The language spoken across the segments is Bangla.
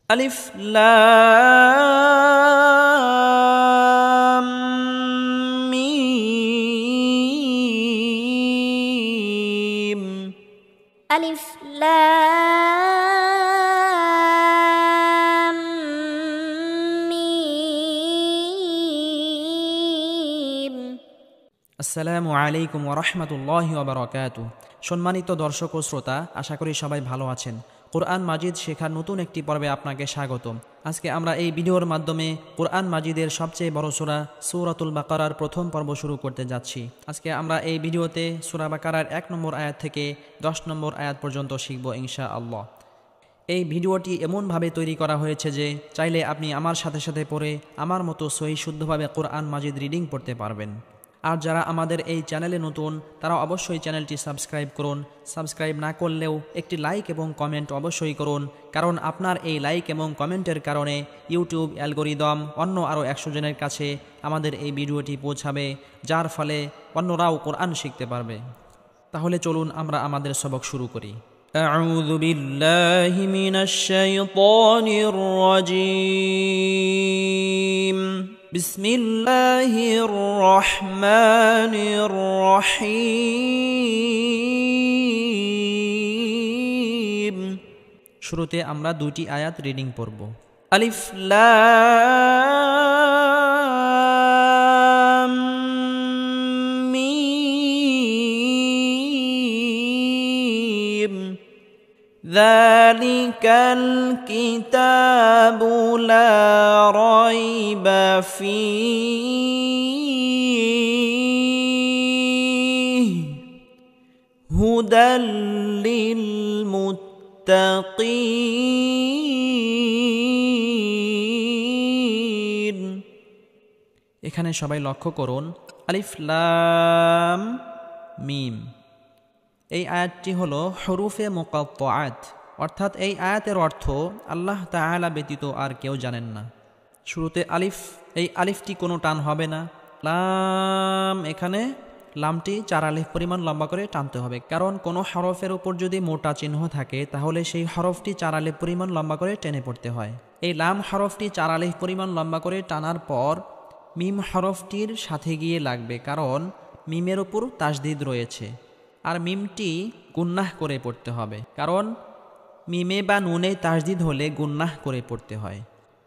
আলিফ লাম মিম। আলিফ লাম মিম। আসসালামু আলাইকুম ওয়া রাহমাতুল্লাহি ওয়া বারাকাতুহু। সম্মানিত দর্শক ও শ্রোতা, আশা করি সবাই ভালো আছেন। কোরআন মাজিদ শেখার নতুন একটি পর্বে আপনাকে স্বাগতম। আজকে আমরা এই ভিডিওর মাধ্যমে কোরআন মাজিদের সবচেয়ে বড় সূরা সূরাতুল বাকারার প্রথম পর্ব শুরু করতে যাচ্ছি। আজকে আমরা এই ভিডিওতে সূরা বাকারার 1 নম্বর আয়াত থেকে 10 নম্বর আয়াত পর্যন্ত শিখব ইনশাআল্লাহ। এই ভিডিওটি এমনভাবে তৈরি করা হয়েছে যে চাইলে আপনি আমার সাথে সাথে পড়ে আমার মতো সহি শুদ্ধভাবে কোরআন মাজিদ রিডিং পড়তে পারবেন। আর যারা আমাদের এই চ্যানেলে নতুন, তারা অবশ্যই চ্যানেলটি সাবস্ক্রাইব করুন। সাবস্ক্রাইব না করলেও একটি লাইক এবং কমেন্ট অবশ্যই করুন, কারণ আপনার এই লাইক এবং কমেন্টের কারণে ইউটিউব অ্যালগোরিদম অন্য আরও 100 জনের কাছে আমাদের এই ভিডিওটি পৌঁছাবে, যার ফলে অন্যরাও কোরআন শিখতে পারবে। তাহলে চলুন আমরা আমাদের সবক শুরু করি। আউযু বিল্লাহি মিনাশ শাইতানির রাজীম। বিসমিল্লাহির রহমানির রহিম। শুরুতে আমরা দুটি আয়াত রিডিং পড়ব। আলিফ লাম মিম। যালিকাল কিতাবু লা রাইবা ফীহি হুদাল লিল মুত্তাকিন। এখানে সবাই লক্ষ্য করুন, আলিফ লাম মিম। এই আয়াতটি হলো হুরুফে মুকাত্তাআত, অর্থাৎ এই আয়াতের অর্থ আল্লাহ তাআলা ব্যতীত আর কেউ জানেন না। শুরুতে আলিফ, এই আলিফটি কোনো টান হবে না। লাম, এখানে লামটি 4 আলিফ পরিমাণ লম্বা করে টানতে হবে, কারণ কোনো হরফের উপর যদি মোটা চিহ্ন থাকে তাহলে সেই হরফটি 4 আলিফ পরিমাণ লম্বা করে টেনে পড়তে হয়। এই লাম হরফটি 4 আলিফ পরিমাণ লম্বা করে টানার পর মিম হরফটির সাথে গিয়ে লাগবে, কারণ মিমের উপর তাসদিদ রয়েছে। আর মিমটি গুন্নাহ করে পড়তে হবে, কারণ মিমে বা নুনে তাসদিদ হলে গুন্নাহ করে পড়তে হয়।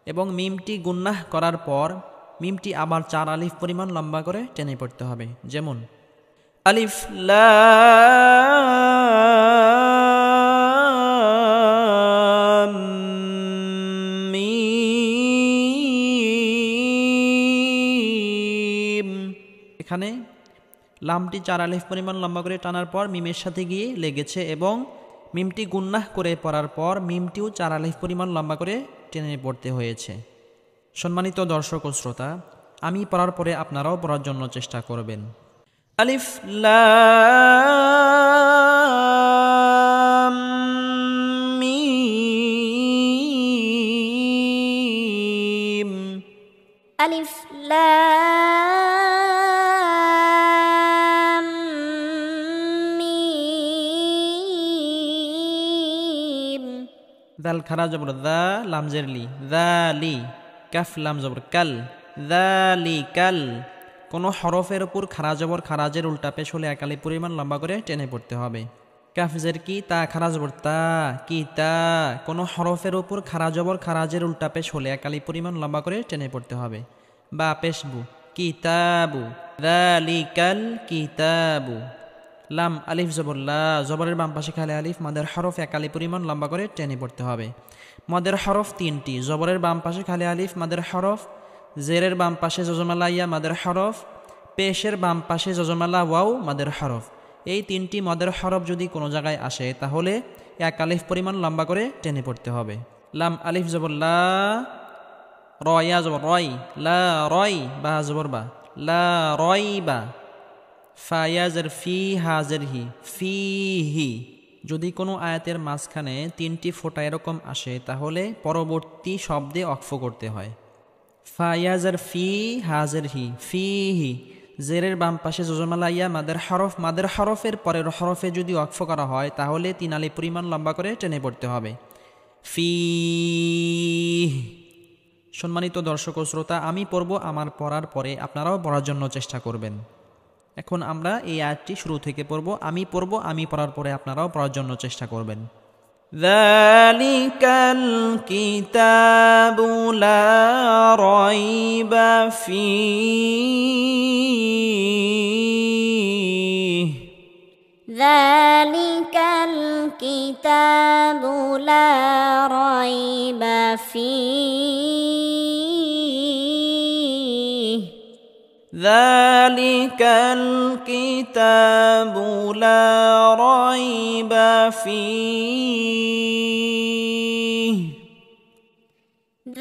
এবং মিমটি গুন্নাহ করার পর মিমটি আবার 4 আলিফ পরিমাণ লম্বা করে টেনে পড়তে হবে। যেমন আলিফ লাম মিম। এখানে লামটি 4 আলিফ পরিমাণ লম্বা করে টানার পর মিমের সাথে গিয়ে লেগেছে, এবং মিমটি গুন্নাহ করে পড়ার পর মিমটিও 4 আলিফ পরিমাণ লম্বা করে টেনে পড়তে হয়েছে। সম্মানিত দর্শক ও শ্রোতা, আমি পড়ার পরে আপনারাও পড়ার জন্য চেষ্টা করবেন। আলিফ লাম মিম। আলিফ লাম মিম। দাল খারা জবর দা, লাম জের লি, দালি। কাফ লাম জবর কাল, দালিকাল। কোনো হরফের উপর খারা জবর খারাজের উল্টা পেশ হলে 1 আলিফ পরিমাণ লম্বা করে টেনে পড়তে হবে। কাফ জের কি, তা খারা জবর তা, কি তা। কোনো হরফের উপর খারা জবর খারাজের উল্টা পেশ হলে 1 আলিফ পরিমাণ লম্বা করে টেনে পড়তে হবে। বা পেশবু, কিতাবু, যালিকাল কিতাবু। লাম আলিফ জবর লা, জবরের বাম পাশে খালি আলিফ, মাদের হরফ 1 আলিফ পরিমাণ লম্বা করে টেনে পড়তে হবে। মদের হরফ 3টি, জবরের বাম পাশে খালি আলিফ, মাদের হরফ, জেরের বাম পাশে জজমালা ইয়া, মাদের হরফ, পেশের বাম পাশে জজমালা ওয়াও, মাদের হরফ। এই 3টি মদের হরফ যদি কোনো জায়গায় আসে তাহলে 1 আলিফ পরিমাণ লম্বা করে টেনে পড়তে হবে। লাম আলিফ জবর লা, রয়া জবর রয়, লা রয়, বা জবর বা, লা রয় বা। ফায়াজের ফি, হাজের হি, ফিহি। যদি কোনো আয়াতের মাঝখানে 3টি ফোঁটা এরকম আসে তাহলে পরবর্তী শব্দে অক্ফ করতে হয়। ফায়াজের ফি, হাজের হি, ফিহি। জেরের বাম পাশে জজমালা ইয়া, মাদের হরফ, মাদের হরফের পরের হরফে যদি ওয়াকফ করা হয় তাহলে 3 আলিফ পরিমাণ লম্বা করে টেনে পড়তে হবে। ফি সম্মানিত দর্শক ও শ্রোতা, আমি পড়ব, আমার পড়ার পরে আপনারাও পড়ার জন্য চেষ্টা করবেন। এখন আমরা এই আয়াতটি শুরু থেকে পড়ব। আমি পড়ব, আমি পড়ার পরে আপনারাও পড়ার জন্য চেষ্টা করবেন। যালিকাল কিতাবু লা রাইবা ফীহি যালিকাল কিতাবু লা রাইবা ফীহি যালিকাল কিতাবু লা রাইবা ফীহি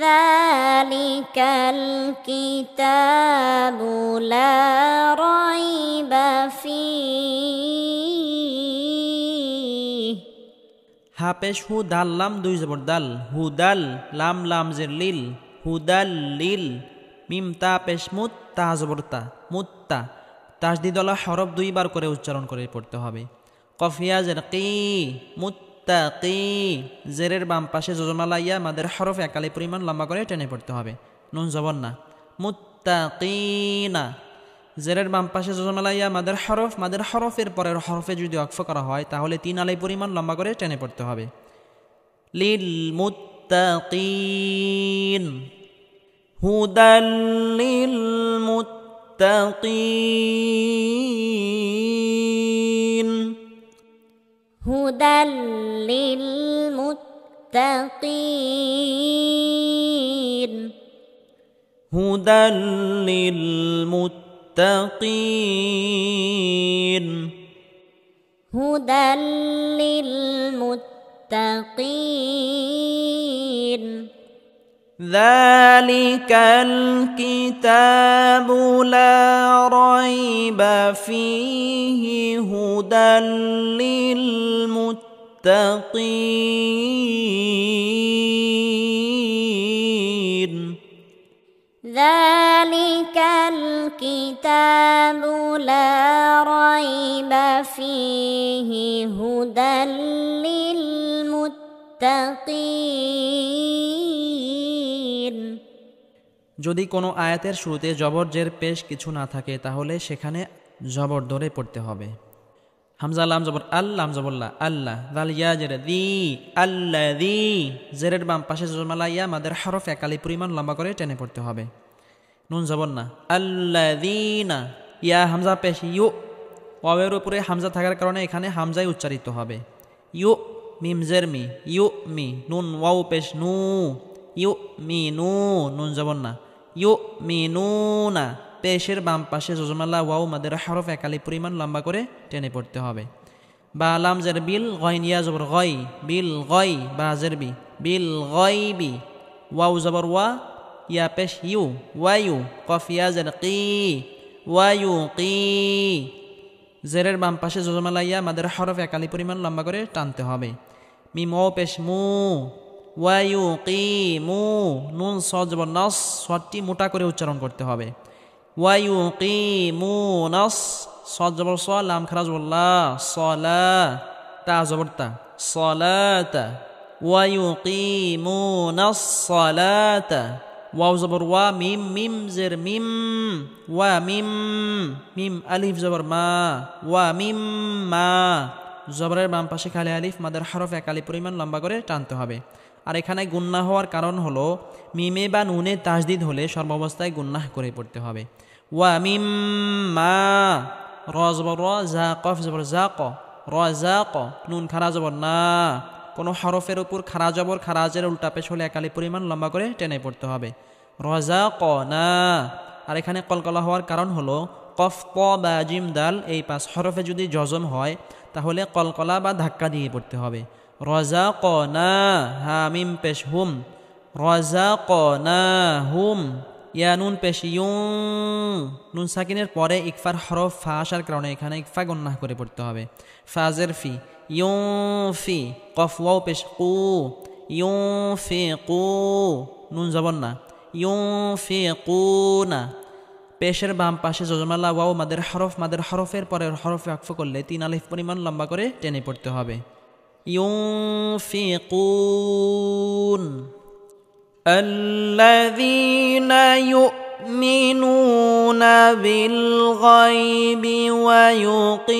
যালিকাল কিতাবু লা রাইবা ফীহি হা পেশ হু, দাল লাম দুই জবর দাল, হুদাল, লাম লাম জের লিল, হুদাল লিল, মিম তা পেশ মুত, তা জবর তা, মুত্তা, তাসদিদওয়ালা হরফ দুইবার করে উচ্চারণ করে পড়তে হবে। কফিয়া জের কি, মুত্তাকি, জেরের বাম পাশে যজমালা ইয়া মাদের হরফ একালি পরিমাণ লম্বা করে টেনে পড়তে হবে, নুন জবর না। মুত্তাকিনা, জেরের বাম পাশে যজমালা ইয়া মাদের হরফের পরের হরফে যদি ওয়াকফ করা হয় তাহলে 3 আলাই পরিমাণ লম্বা করে টেনে পড়তে হবে। লিল মুত্তাকিন, হুদাল লিল মুত্তাকিন, হুদাল লিল মুত্তাকিন, হুদাল লিল মুত্তাকিন, হুদাল লিল মুত্তাকিন। যালিকাল কিতাবু লা রাইবা ফীহি হুদাল লিল মুত্তাকিন। যালিকাল কিতাবু লা রাইবা ফীহি হুদাল লিল মুত্তাকিন। যদি কোনো আয়াতের শুরুতে জবর জের পেশ কিছু না থাকে তাহলে সেখানে জবর ধরে পড়তে হবে। হামজা লাম জবর আল, লাম জবর লা, আল্লাহ, দাল ইয়া জের দি, আল্লাযী, জেরের বাম পাশে যজমালা ইয়া মাদের হরফ একালি পরিমাণ লম্বা করে টেনে পড়তে হবে, নুন জবর না। আল্লাযীনা, ইয়া হামজা পেশ ইউ, ওয়াওয়ের উপরে হামজা থাকার কারণে এখানে হামজাই উচ্চারিত হবে। ইউ মিম জের মি, ইউ মি, নুন ওয়াও পেশ নু, ইউ মি নু, নুন জবর না। ইউ মি নু না, পেশের বাম পাশে যজমালা ওয়াও মাদের হরফ একালি পরিমাণ লম্বা করে টেনে পড়তে হবে। বা লাম জের বিল, গইন ইয়া জবর গই, বিল গই, বা জের বি, বিল গইবি, ওয়াও জবর ওয়া, ইয়া পেশ ইউ, ওয়ায়ু, কফ ইয়া জের কি, ওয়ায়ু কি, জেরের বাম পাশে যজমালা ইয়া মাদের হরফ একালি পরিমাণ লম্বা করে টানতে হবে। মিম ওয়াও পেশ মু, ওয়ায়ু কি মু, নুন সদ জবর নস, সদটি মোটা করে উচ্চারণ করতে হবে। ওয়ায়ু কি মু নস, সদ জবর স, লাম খারা জবর লা, সলা, তা জবর তা, সলাতা, ওয়ায়ু কি মু নস সলাতা, ওয়াও জবর ওয়া, মিম মিম জের মিম, ওয়া মিম, মিম আলিফ জবর মা, ওয়া মিম মা, জবরের বাম পাশে খালি আলিফ মাদের হরফ একালি পরিমাণ লম্বা করে টানতে হবে। আর এখানে গুন্নাহ হওয়ার কারণ হলো মিমে বা নুনে তাসদিদ হলে সর্বাবস্থায় গুন্নাহ করে পড়তে হবে। ওয়া মিম মা, র জবর র, জা কফ জবর জা ক, র জা ক, নুন খারা জবর না, কোনো হরফের উপর খারা জবর খারাজের উল্টা পেশ হলে একালি পরিমাণ লম্বা করে টেনে পড়তে হবে। রজা ক না। আর এখানে কলকলা হওয়ার কারণ হলো কফ ক বা জিম দাল এই 5 হরফে যদি জজম হয় তাহলে কলকলা বা ধাক্কা দিয়ে পড়তে হবে। রজা ক না, হা মিম পেশ হুম, রজা ক না হুম, ইয়া নুন পেশ ইউ, নুন সাকিনের পরে ইকফার হরফ ফা আসার কারণে এখানে ইকফা গন্না করে পড়তে হবে। ফাজের ফি, ইউ ফি, কফ ওয়াও পেশ কু, ইউ ফি কু, নুন জবর না, ইউ ফি কু না। পেশের বাম পাশে যজমালা ওয়াও মাদের হরফের পরের হরফে আকফ করলে 3 আলিফ পরিমাণ লম্বা করে টেনে পড়তে হবে। ইউ ফি কুন, الذين يؤمنون بالغيب ويقيمون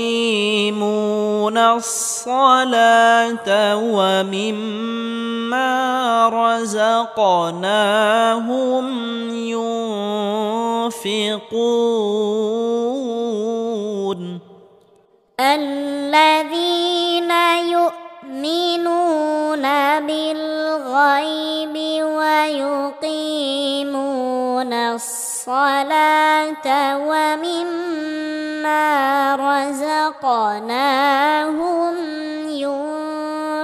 الصلاة ومما رزقناهم ينفقون الذين يؤمنون بالغيب ويقيمون الصلاة ومما رزقناهم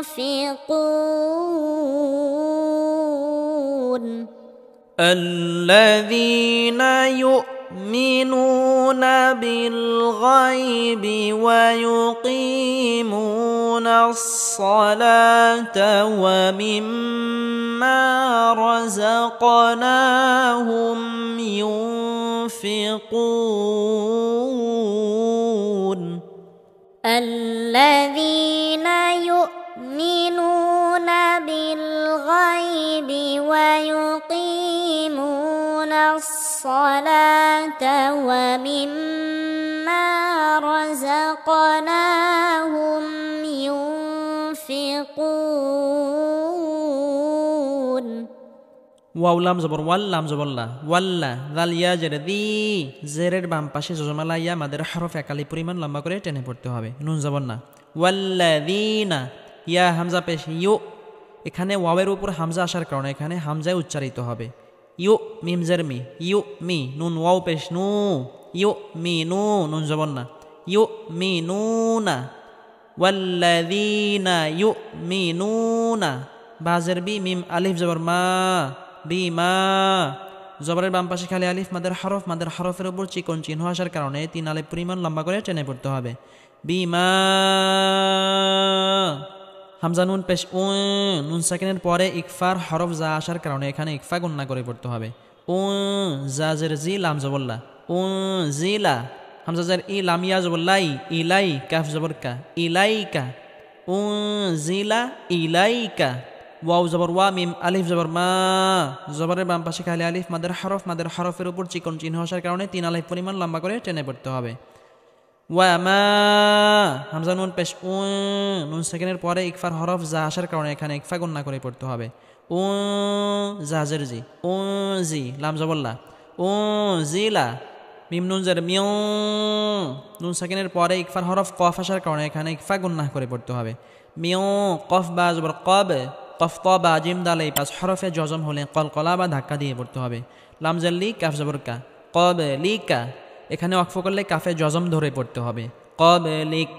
ينفقون الذين يؤمنون بالغيب ويقيمون الصلاة ومما رزقناهم ينفقون الذين يؤمنون بالغيب ويقيمون الصلاة ومما رزقناهم ينفقون ওয়াও লাম জবর ওয়াল লাম জবর লা ওয়াল্লা দাল ইয়া জের দি জেরের বাম পাশে জজমালা ইয়া মাদের হরফ একালি পরিমাণ লম্বা করে টেনে পড়তে হবে নুন জবর না ওয়াল্লাযীনা ইয়া হামজা পেশ ইউ এখানে ওয়াওয়ের উপর হামজা আসার কারণে এখানে হামজায় উচ্চারিত হবে ইউ মিম জের মি ইউ মি নুন ওয়াও পেশ নু ইউ মি নু নুন জবর না ইউ মি নুনা ওয়াল্লাযীনা ইউমিনুনা বাজের বি মিম আলিফ জবর মা বিমা জবরের বাম পাশে খালি আলিফ মাদের হরফের উপর চিকন চিহ্ন আসার কারণে 3 আলিফ পরিমাণ লম্বা করে টেনে পড়তে হবে বিমা হামজা নুন পেশ উ নুন সাকিনের পরে ইকফার হরফ যা আসার কারণে এখানে ইকফা গুণনা করে পড়তে হবে উ জাজের জি লাম জবল্লা উ জিলা হামজা জার ই লাম ইয়া জবল্লাই ইলাই কাফ জবর কা ইলাইকা উ জিলা ইলাইকা ওয়াও জবর ওয়া মিম আলিফ জবর মা জবরের বাম পাশে খালি আলিফ মাদের হরফের উপর চিকন চিহ্ন আসার কারণে 3 আলিফ পরিমাণ লম্বা করে টেনে পড়তে হবে ওয়া মা হামজা নুন পেশ উ নুন সেকেন্ডের পরে ইকফার হরফ যা আসার কারণে এখানে ইকফা গুণনা করে পড়তে হবে উ জাজের জি উ জি লাম জবল্লা উ জিলা মিম নুন জার মিউ নুন সেকেন্ডের পরে ইকফার হরফ কফ আসার কারণে এখানে ইকফা গুণনা করে পড়তে হবে মিউ কফ বা জবর কব কফ ত বা জিম দাল এই 5 হরফে জজম হলে কলকলা বা ধাক্কা দিয়ে পড়তে হবে লাম জাল্লি কাফ জবর কা কব লিকা এখানে ওয়াকফ করলে কাফে জজম ধরে পড়তে হবে কব লিক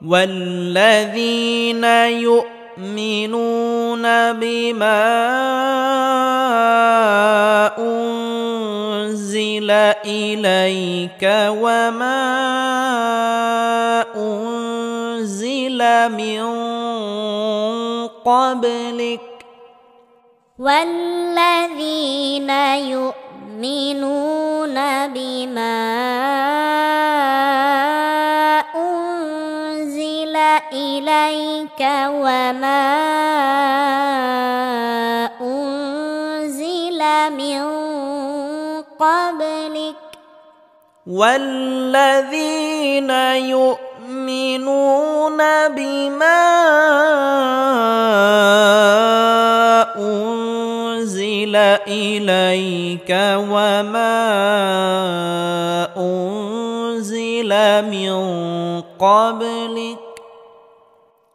ওয়াল্লাযীনা ইউমিনুনা বিমা উনজিলা ইলাইকা ওয়া মা উনজিলা মিন قبلك والذين يؤمنون بما أنزل إليك وما أنزل من قبلك والذين يؤمنون بما أنزل إليك وما أنزل من قبلك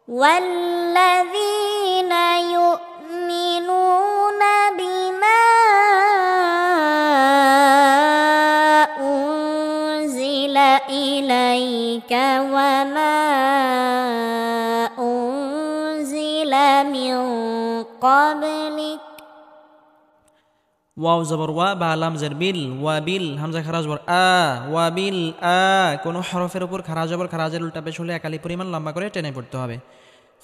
والذين يؤمنون بما أنزل إليك وما أنزل من قبلك ওয়াও জবর ওয়া বা লাম জের বিল ওয়া বিল হামজা খারাজ জবর আ ওয়া বিল আ কোন হরফের উপর খারাজ জবর খারাজের উল্টা পেশ হলে একালি পরিমাণ লম্বা করে টেনে পড়তে হবে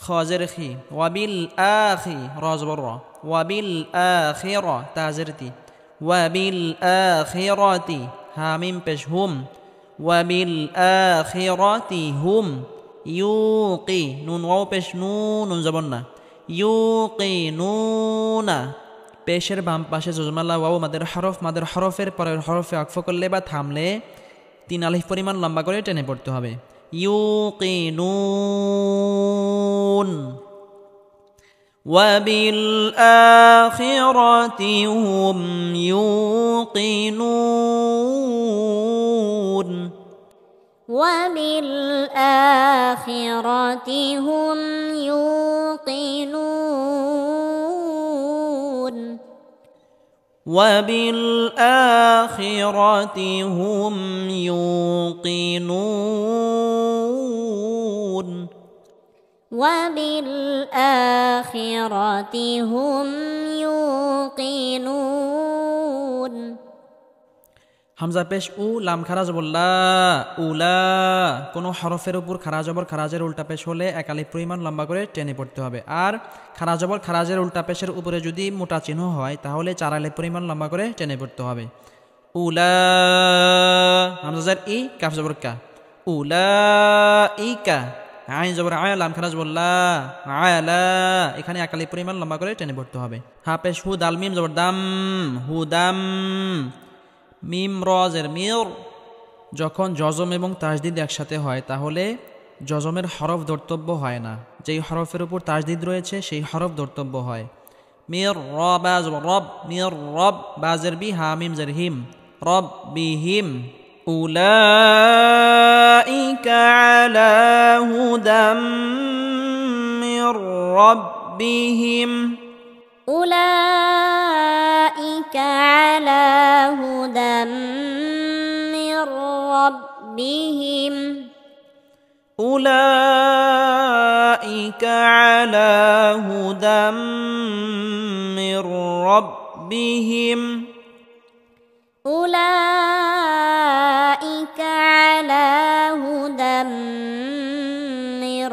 খ জের খি ওয়া বিল আখি র জবর র ওয়া বিল আখিরা তা জের তি ওয়া বিল আখিরাতি হা মিম পেশ হুম ওয়া বিল আখিরাতি হুম ইউকি নুন ওয়াও পেশ নুন জবর না ইউকিনুনা পেশের বাম পাশে জজমালা ওয়াও মাদের হরফের পরের হরফে আকফ করলে বা থামলে 3 আলিফ পরিমাণ লম্বা করে টেনে পড়তে হবে। ইউকিনুন ওয়াবিল-আখিরাতি হুম ইউকিনুন وبالآخرة هم يوقنون وبالآخرة هم يوقنون وبالآخرة هم يوقنون হামজা পেশ উ লাম খারা জবর লা উলা কোনো হরফের উপর খারা জবর খারাজের উল্টা পেশ হলে 1 আলিফ পরিমাণ লম্বা করে টেনে পড়তে হবে। আর খারা জবর খারাজের উল্টা পেশের উপরে যদি মোটা চিহ্ন হয় তাহলে 4 আলিফ পরিমাণ লম্বা করে টেনে পড়তে হবে। উলা হামজা জের ই কাফ জবর কা উলাইকা আইন জবর আয়া লাম খারা জবর লা আলা এখানে 1 আলিফ পরিমাণ লম্বা করে টেনে পড়তে হবে। হা পেশ হু দাল মিম জবর দাম হুদাম মিম রজের মির যখন জজম এবং তাজদিদ একসাথে হয় তাহলে জজমের হরফ ধর্তব্য হয় না, যেই হরফের উপর তাজদিদ রয়েছে সেই হরফ ধর্তব্য হয়। মির রবাজ রব মির রব বাজের বি হা মিম জের হিম রব বিহিম উলাইকা আলা হুদাম মির রাব্বিহিম أولئك على هدى من ربهم أولئك على هدى من ربهم أولئك على هدى من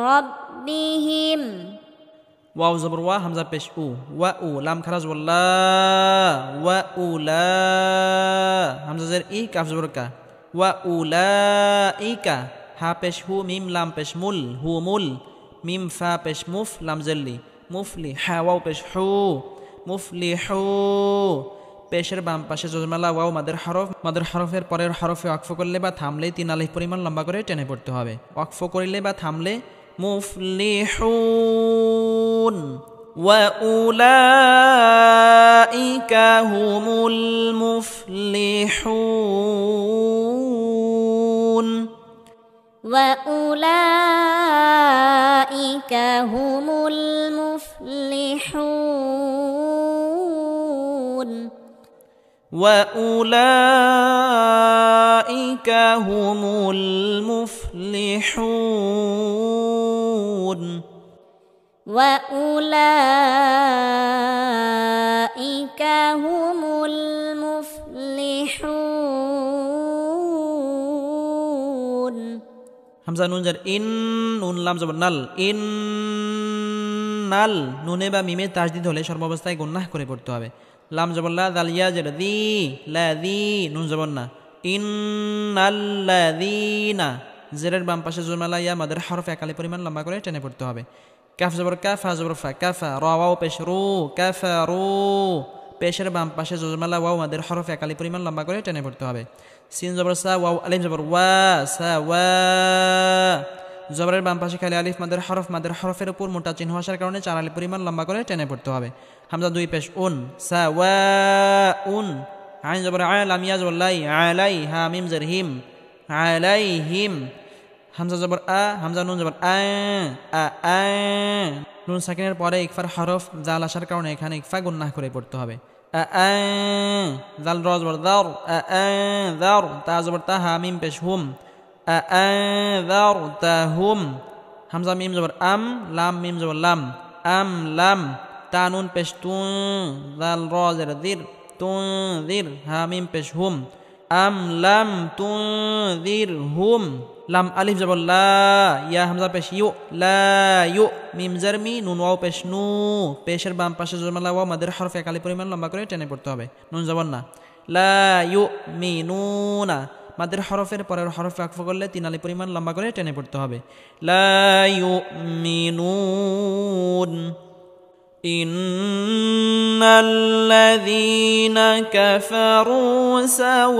ربهم ওয়াও জবর ওয়া হামজা পেশ উ ওয়া উ লাম খারাজ ওয়াল্লা ওয়া উলা হামজা জের ই কাফ জবর কা ওয়া উলাইকা হা পেশ হু মিম লাম পেশ মুল হু মুল মিম ফা পেশ মুফ লাম জেরলি মুফলি হা ওয়াও পেশ হু মুফলি হু পেশের বাম পাশে জজমালা ওয়াও মাদের হরফের পরের হরফে ওয়াকফ করলে বা থামলে 3 আলিফ পরিমাণ লম্বা করে টেনে পড়তে হবে। ওয়াকফ করলে বা থামলে মুফলিহুন ওয়াউলাইকা হুমুল মুফলিহুন وأولئك هم المفلحون وأولئك هم المفلحون وأولئك هم المفلحون হামজা নুন জার ইন নুন লাম জবর নাল ইন নাল নুনে বা মিমে তাজদিদ হলে সর্বাবস্থায় গুন্নাহ করে পড়তে হবে। লাম জবর লা দাল ইয়া জার দি লা দি নুন জবর না ইন্নাল্লাযীনা জেরের বাম পাশে জজমালা ইয়া মাদের হরফ 1 আলিফ পরিমাণ লম্বা করে টেনে পড়তে হবে। কাফ জবর কাফ হা জবর ফা কাফা রা ওয়াও পেশ রু কাফারু পেশের বাম পাশে জজমালা ওয়াও মাদের হরফ 1 আলিফ পরিমাণ লম্বা করে টেনে পড়তে হবে। সিন জবর সা ওয়াও আলিফ জবর ওয়া সা ওয়া জবরের বাম পাশে খালি আলিফ মাদের হরফের উপর মোটা চিহ্ন আসার কারণে 4 আলিফ পরিমাণ লম্বা করে টেনে পড়তে হবে। হামজা দুই পেশ উন সা ওয়া উন আইন জবর আ লাম ইয়া জবর লাই আলাই হা মিম জের হিম আলাইহিম হামজা জবর আ হামজা নুন জবর আ আ নুন সাকিনের পরে ইকফার হরফ জাল আসার কারণে এখানে ইকফা গুন্নাহ করে পড়তে হবে। জাল র জবর দার দার তা জবর তা হা মিম পেশ হুম দার তা হুম হামজা মিম জবর আম লাম মিম জবর লাম আম লাম তা নুন পেশ তু জাল র জের দির তুনদির হা মিম পেশ হুম আম লাম তুনদির হুম লাম আলিফ জবর লা ইয়া হামজা পেশ ইউ লা ইউ মিম জার মি নুন ওয়াও পেশ নু পেশের বাম পাশে জজমালা ওয়াও মাদের হরফ 1 আলিফ পরিমাণ লম্বা করে টেনে পড়তে হবে। নুন জবর না লা ইউ মিনুনা মাদের হরফের পরের হরফে আকফ করলে 3 আলিফ পরিমাণ লম্বা করে টেনে পড়তে হবে। লা ইউ মিনুন إن الذين كفروا سواء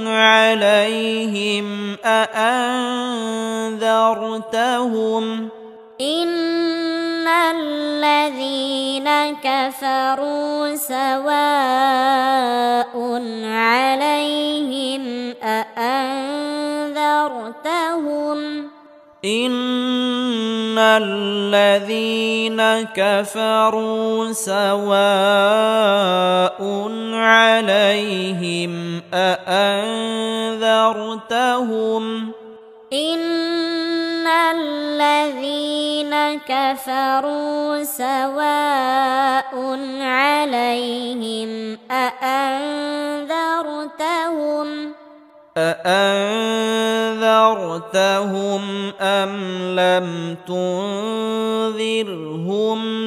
عليهم أأنذرتهم إن الذين كفروا سواء عليهم أأنذرتهم إن الذين كفروا سواء عليهم أأنذرتهم إن الذين كفروا سواء عليهم أأنذرتهم أم لم تنذرهم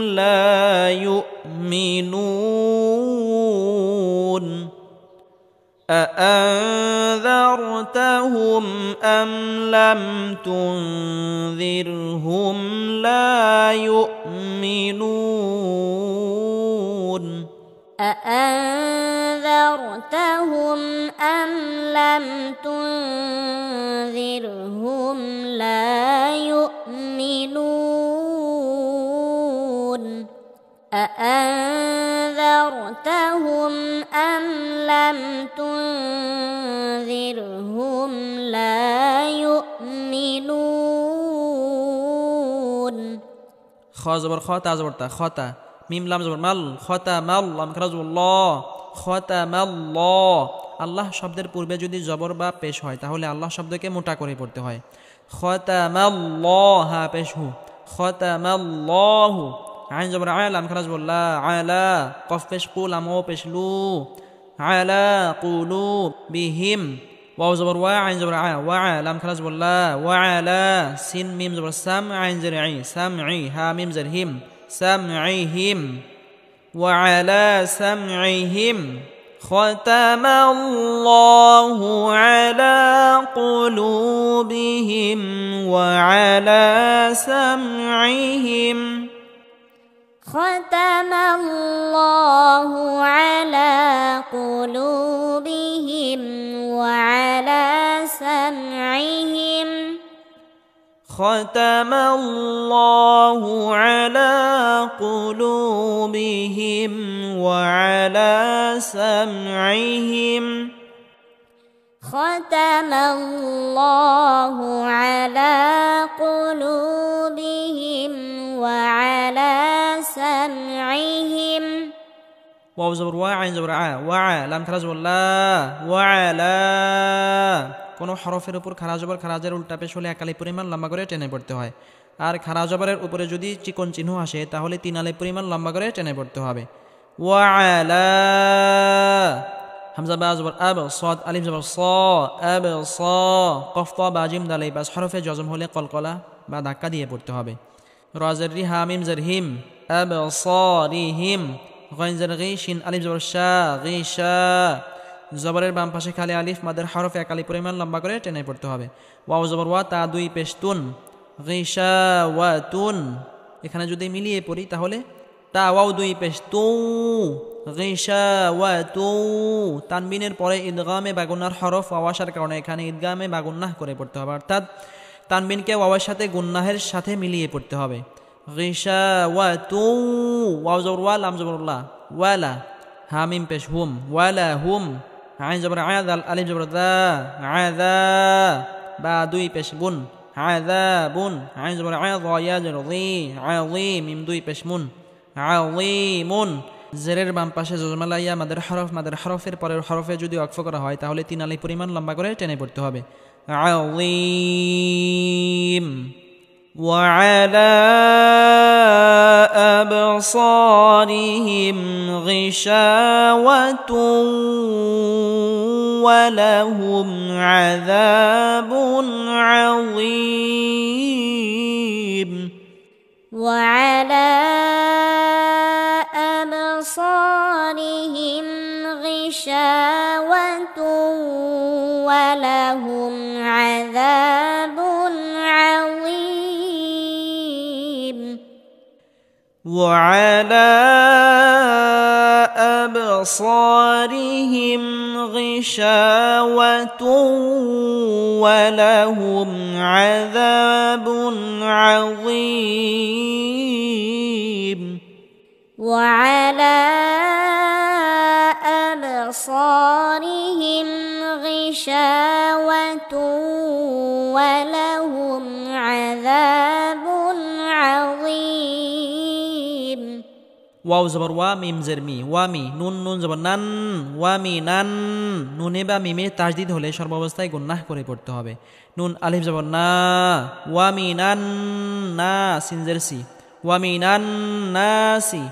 لا يؤمنون أأنذرتهم أم لم تنذرهم لا يؤمنون أأنذرتهم أم لم تنذرهم لا يؤمنون أأنذرتهم أم لم تنذرهم لا يؤمنون خا زبر خا تا زبر تا خطا ميم لام زبر مل ختم لام خرج الله ختم الله আল্লাহ শব্দের পূর্বে যদি জবর বা পেশ হয় তাহলে আল্লাহ শব্দকে মোটা করে পড়তে হয় খতামাল্লাহ হা পেশ হু খতামাল্লাহু আইন জবর আ লাম খারাজ বললা আলা কফ পেশ কু লাম ও পেশ লু আলা কুলু বিহিম ওয়াও জবর ওয়া আইন জবর আ ওয়া লাম খারাজ বললা ওয়া আলা সিন মিম জবর সাম আইন জের আই সামঈ হা মিম জের হিম সামঈহিম ওয়া আলা সামঈহিম ختم الله على قلوبهم وعلى سمعهم ختم الله على قلوبهم وعلى سمعهم ختم الله على قلوبهم وعلى سمعهم ختم الله على قلوبهم وعلى سمعهم واو زبر وا عين زبر ع وع لام خرج والله وعلى কোন হরফের উপর খারা জবর খারাজের উল্টা পেশ হলে এক আলিফ পরিমাণ লম্বা করে টেনে পড়তে হয় আর খারা জবরের উপরে যদি চিকন চিহ্ন আসে তাহলে তিন আলিফ পরিমাণ লম্বা করে টেনে পড়তে হবে ওয়া আলা হামজা বা জবর আব সাদ আলিফ জবর সা আব সা কফ তা বা জিম দাল বাস হরফে জজম হলে কলকলা বা ধাক্কা দিয়ে পড়তে হবে রা জার রি হা মিম জার হিম আব সারিহিম গাইন জার গি শিন আলিফ জবর শা গিশা জবরের বাম পাশে খালি আলিফ মাদের হরফ এক আলিফ পরিমাণ লম্বা করে টেনে পড়তে হবে ওয়াও জবর ওয়া তা দুই পেশতুন গিশাওয়াতুন এখানে যদি মিলিয়ে পড়ি তাহলে তা ওয়াও দুই পেশতু গিশাওয়াতু তানবিনের পরে ইদগামে বাগুন্নার হরফ ওয়াও আসার কারণে এখানে ইদগামে বাগুন্নাহ করে পড়তে হবে অর্থাৎ তানবিনকে ওয়াওয়ের সাথে গুন্নাহের সাথে মিলিয়ে পড়তে হবে গিশাওয়াতু ওয়াও জবর ওয়া লাম জবর লা ওয়ালা হা মিম পেশ হুম ওয়ালা হুম আইন জবর আযাল আলিফ জবর দা আযা বা দুই পেশ বুন আযাবুন আইন জবর আযা ইয়া জবর জি আযীম মিম দুই পেশ মুন আযীমুন জেরের বাম পাশে জজমালা ইয়া মাদের হরফের পরের হরফে যদি ওয়াকফ করা হয় তাহলে তিন আলিফ পরিমাণ লম্বা করে টেনে পড়তে হবে আযীম وعلى أبصارهم غشاوة ولهم عذاب عظيم وعلى أبصارهم غشاوة ولهم عذاب عظيم وعلى أبصارهم غشاوة ولهم عذاب عظيم وعلى أبصارهم غشاوة ولهم عذاب عظيم ওয়াও জবর ওয়া মিম জের মি ওয়ামি নুন নুন জবর নান ওয়ামি নান নুনে বা মিমে তাজদিদ হলে সর্বাবস্থায় গুন্নাহ করে পড়তে হবে নুন আলিফ জবর না ওয়ামি নান না সিন জের সি ওয়ামি নান নাসি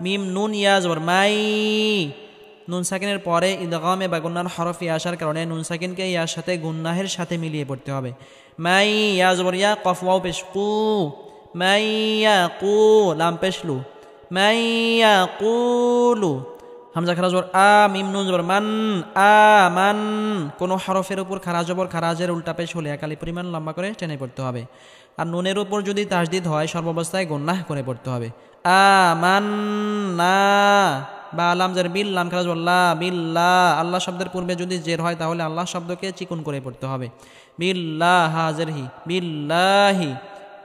মিম নুন ইয়া জবর মাই নুন সাকিনের পরে ইদগামে বা গুন্নার হরফ ইয়া আসার কারণে নুন সাকিনকে ইয়ার সাথে গুন্নাহের সাথে মিলিয়ে পড়তে হবে মাই ইয়া জবর ইয়া কফ ওয়াও পেশ কু মাই ইয়া কু লাম পেশ লু মাই ইয়াকুলু হামজা খারা জবর আ মিম নুন জবর মান আ মান কোন হরফের উপর খারা জবর খারাজের উল্টা পেশ হলে একালি পরিমাণ লম্বা করে টেনে পড়তে হবে আর নুনের উপর যদি তাসদিদ হয় সর্বাবস্থায় গুন্নাহ করে পড়তে হবে আমান্না বা লাম জের বিল লাম খারা জবর লা বিল্লাহ আল্লাহ শব্দের পূর্বে যদি জের হয় তাহলে আল্লাহ শব্দকে চিকুন করে পড়তে হবে বিল্লাহ হাজের হি বিল্লাহি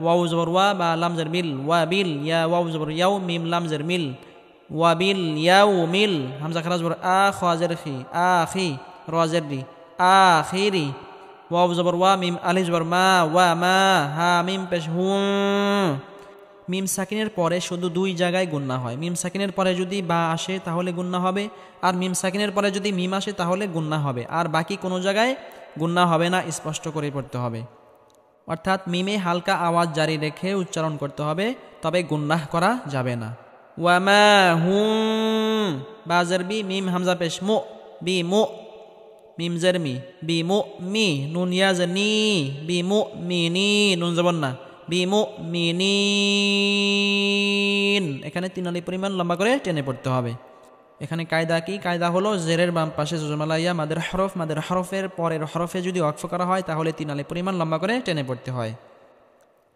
ওয়াও জবর ওয়া বা লাম জের বিল ওয়া বিল ইয়া ওয়াও জবর ইয়াও মিম লাম জের মিল ওয়া বিল ইয়াও মিল হামজা খারা জবর আ খা জের খি আখি রা জের রি আখিরি ওয়াও জবর ওয়া মিম আলিফ জবর মা ওয়া মা হা মিম পেশ হু মিম সাকিনের পরে শুধু দুই জায়গায় গুন্না হয় মিম সাকিনের পরে যদি বা আসে তাহলে গুন্না হবে আর মিম সাকিনের পরে যদি মিম আসে তাহলে গুন্না হবে আর বাকি কোনো জায়গায় গুন্না হবে না স্পষ্ট করে পড়তে হবে অর্থাৎ মিমে হালকা আওয়াজ জারি রেখে উচ্চারণ করতে হবে তবে গুন্নাহ করা যাবে না ওয়ামা হুম বাজার বি মিম হামজা পেশ মো বি মো মিম জের মি বি মো মি নুন ইয়াজ নি বি মো মি নি নুন জবর না বি মো মি নি এখানে তিন আলি পরিমাণ লম্বা করে টেনে পড়তে হবে এখানে কায়দা কি কায়দা হলো জেরের বাম পাশে জজমালাইয়া মাদের হরফের পরের হরফে যদি ওয়াকফ করা হয় তাহলে তিন আলি পরিমাণ লম্বা করে টেনে পড়তে হয়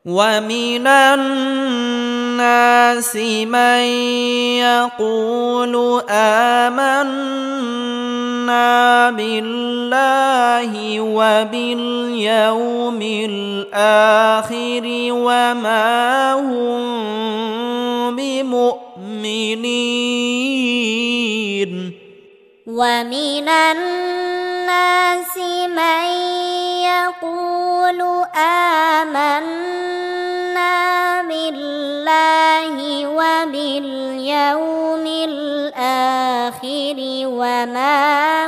ওয়া মিনান নাসি মান ইয়াকুলু আমান্না বিল্লাহি ওয়া বিল ইয়াউমিল আখির ওয়া মা হুম বিমুমিনিন ومن الناس من يقول آمنا بالله وباليوم الآخر وما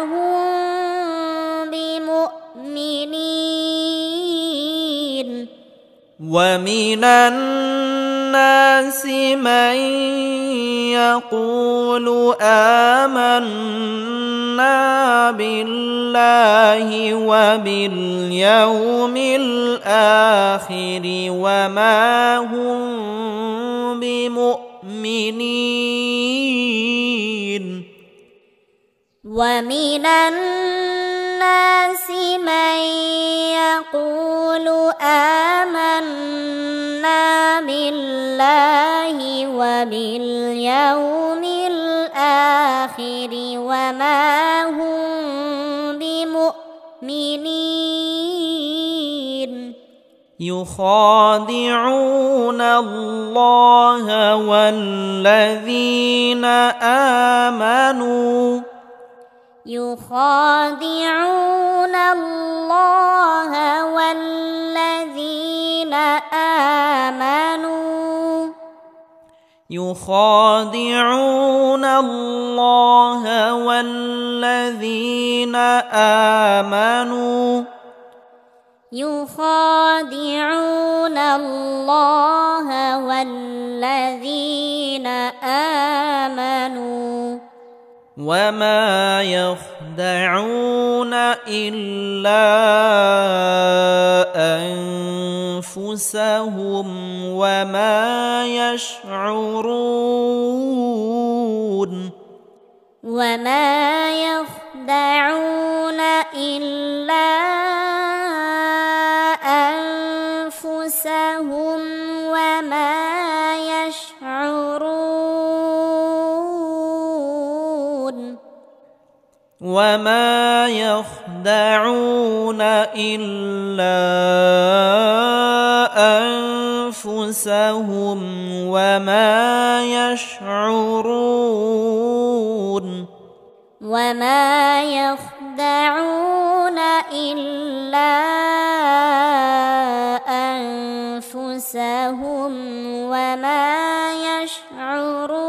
هم بمؤمنين ومن الناس من يقول آمنا بالله وباليوم الآخر وما هم بمؤمنين ومن الناس من يقول آمنا بالله وباليوم الآخر وما هم بمؤمنين يخادعون الله والذين آمنوا يخادعون الله والذين آمنوا يخادعون الله والذين آمنوا يخادعون الله والذين آمنوا وما يخدعون إلا أنفسهم وما يشعرون وما يخدعون إلا أنفسهم وما يشعرون وما يخدعون إلا أنفسهم وما يشعرون وما يخدعون إلا أنفسهم وما يشعرون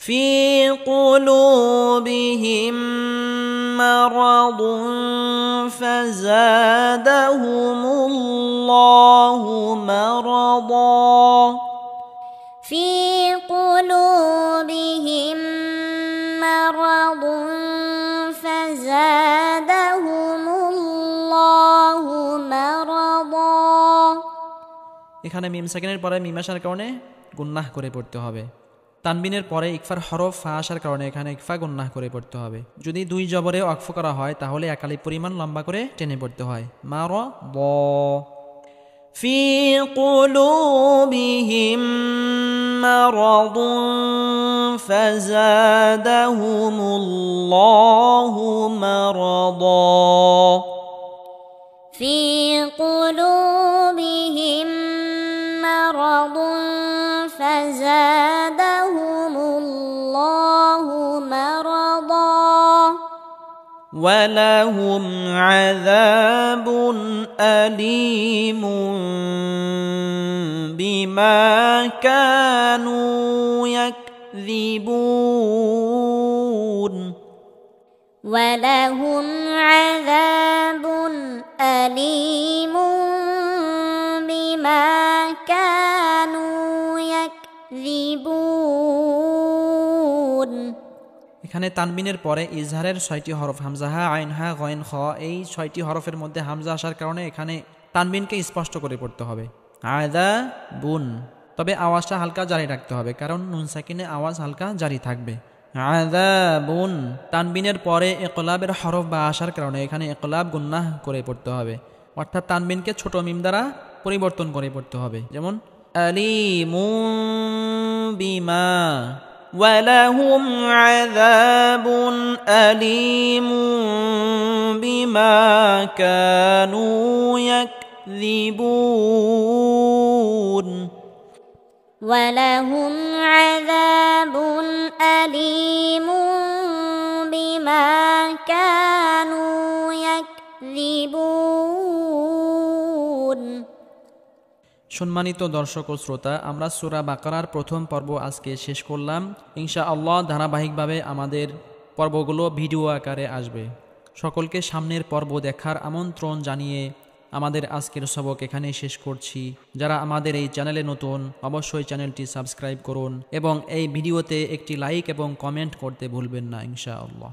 في قلوبهم مرض فزادهم الله مرضا في قلوبهم مرض فزادهم الله مرضا এখানে মিম সেকেন্ডের পরে মিম আসার কারণে গুন্নাহ করে পড়তে হবে। তানবিনের পরে ইকফার হরফ ফা আসার কারণে এখানে ইকফা গুন্নাহ করে পড়তে হবে। যদি দুই জবরে ওয়াকফ করা হয় তাহলে একালি পরিমাণ লম্বা করে টেনে পড়তে হয়। মারদ في قلوبهم مرض فزادهم الله مرضا في قلوبهم مرض فزادهم الله مرضا ولهم عذاب أليم بما كانوا يكذبون ولهم عذاب أليم بما كانوا يكذبون এখানে তানবিনের পরে ইজহারের 6টি হরফ হামজা হা আইন হা গয়েন খ এই 6টি হরফের মধ্যে হামজা আসার কারণে এখানে তানবিনকে স্পষ্ট করে পড়তে হবে আযা বুন। তবে আওয়াজটা হালকা জারি রাখতে হবে কারণ নুন সাকিনে আওয়াজ হালকা জারি থাকবে। আযাবুন তানবিনের পরে ইকলাবের হরফ বা আসার কারণে এখানে ইকলাব গুন্নাহ করে পড়তে হবে, অর্থাৎ তানবিনকে ছোট মিম দ্বারা পরিবর্তন করে পড়তে হবে। যেমন আলিমুম বিমা ولهم عذاب أليم بما كانوا يكذبون ولهم عذاب أليم بما كانوا يكذبون সম্মানিত দর্শক ও শ্রোতা, আমরা সূরা বাকারার প্রথম পর্ব আজকে শেষ করলাম। ইনশাআল্লাহ ধারাবাহিকভাবে আমাদের পর্বগুলো ভিডিও আকারে আসবে। সকলকে সামনের পর্ব দেখার আমন্ত্রণ জানিয়ে আমাদের আজকের সবক এখানেই শেষ করছি। যারা আমাদের এই চ্যানেলে নতুন অবশ্যই চ্যানেলটি সাবস্ক্রাইব করুন এবং এই ভিডিওতে একটি লাইক এবং কমেন্ট করতে ভুলবেন না ইনশাআল্লাহ।